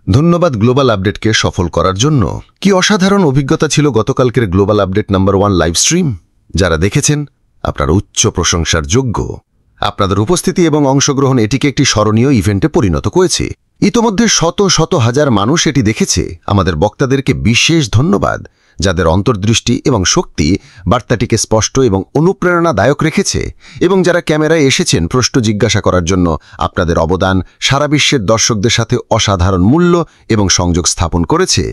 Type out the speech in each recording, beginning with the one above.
ধন্যবাদ গ্লোবাল আপডেটকে সফল করার জন্য। কি অসাধারণ অভিজ্ঞতা ছিল গতকালকের global update number 1 live stream. যারা দেখেছেন আপনারা উচ্চ প্রশংসার যোগ্য। আপনাদের উপস্থিতি এবং অংশগ্রহণ এটিকে একটি স্মরণীয় ইভেন্টে পরিণত করেছে। ইতোমধ্যে শত শত হাজার মানুষ এটি দেখেছে। আমাদের বক্তাদেরকে বিশেষ ধন্যবাদ, যাদের অন্তর্দৃষ্টি এবং শক্তি বার্তাটিকে স্পষ্ট এবং অনুপ্রেরণাদায়ক রেখেছে, এবং যারা ক্যামেরায় এসেছেন প্রশ্ন জিজ্ঞাসা করার জন্য। আপনাদের অবদান সারা বিশ্বের দর্শকদের সাথে অসাধারণ মূল্য এবং সংযোগ স্থাপন করেছে।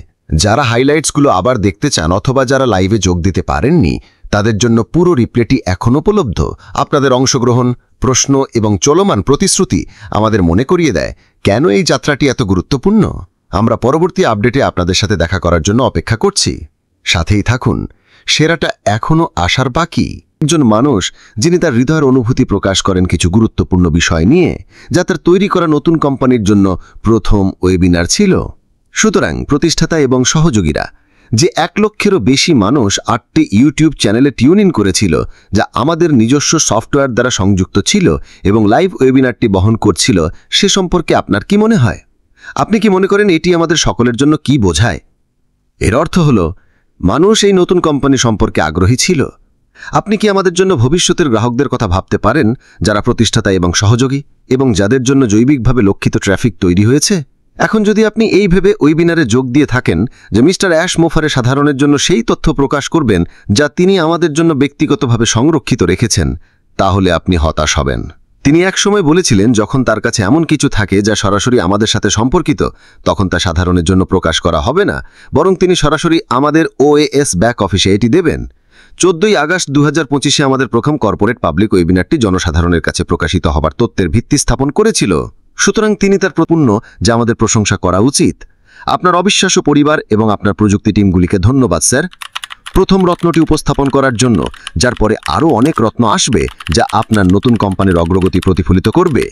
যারা হাইলাইটসগুলো আবার দেখতে চান অথবা যারা লাইভে যোগ দিতে পারেননি, তাদের জন্য পুরো রিপ্লেটি এখন উপলব্ধ। আপনাদের অংশগ্রহণ, প্রশ্ন এবং চলমান প্রতিশ্রুতি আমাদের মনে করিয়ে দেয় কেন এই যাত্রাটি এত গুরুত্বপূর্ণ। আমরা পরবর্তী আপডেটে আপনাদের সাথে দেখা করার জন্য অপেক্ষা করছি। সাথেই থাকুন, সেরাটা এখনও আসার বাকি। একজন মানুষ যিনি তার হৃদয়ের অনুভূতি প্রকাশ করেন কিছু গুরুত্বপূর্ণ বিষয় নিয়ে, যা তার তৈরি করা নতুন কোম্পানির জন্য প্রথম ওয়েবিনার ছিল। সুতরাং প্রতিষ্ঠাতা এবং সহযোগীরা, যে 1 লক্ষেরও বেশি মানুষ 8টি ইউটিউব চ্যানেলে টিউন ইন করেছিল, যা আমাদের নিজস্ব সফটওয়্যার দ্বারা সংযুক্ত ছিল এবং লাইভ ওয়েবিনারটি বহন করছিল, সে সম্পর্কে আপনার কি মনে হয়? আপনি কি মনে করেন এটি আমাদের সকলের জন্য কি বোঝায়? এর অর্থ হল, মানুষ এই নতুন কোম্পানি সম্পর্কে আগ্রহী ছিল। আপনি কি আমাদের জন্য ভবিষ্যতের গ্রাহকদের কথা ভাবতে পারেন, যারা প্রতিষ্ঠাতা এবং সহযোগী, এবং যাদের জন্য জৈবিকভাবে লক্ষিত ট্র্যাফিক তৈরি হয়েছে? এখন যদি আপনি এই ভেবে ওয়েবিনারে যোগ দিয়ে থাকেন যে মিস্টার অ্যাশ মোফারে সাধারণের জন্য সেই তথ্য প্রকাশ করবেন যা তিনি আমাদের জন্য ব্যক্তিগতভাবে সংরক্ষিত রেখেছেন, তাহলে আপনি হতাশ হবেন। তিনি একসময় বলেছিলেন, যখন তার কাছে এমন কিছু থাকে যা সরাসরি আমাদের সাথে সম্পর্কিত, তখন তা সাধারণের জন্য প্রকাশ করা হবে না, বরং তিনি সরাসরি আমাদের ওএএস ব্যাক অফিসে এটি দেবেন। 14ই আগস্ট 2025-এ আমাদের প্রথম কর্পোরেট পাবলিক ওয়েবিনারটি জনসাধারণের কাছে প্রকাশিত হবার তথ্যের ভিত্তি স্থাপন করেছিল। সুতরাং তিনি তার প্রপূর্ণ, যা আমাদের প্রশংসা করা উচিত। আপনার অবিশ্বাস্য পরিবার এবং আপনার প্রযুক্তি টিমগুলিকে ধন্যবাদ স্যার, প্রথম রত্নটি উপস্থাপন করার জন্য, যার পরে আরও অনেক রত্ন আসবে যা আপনার নতুন কোম্পানির অগ্রগতি প্রতিফলিত করবে।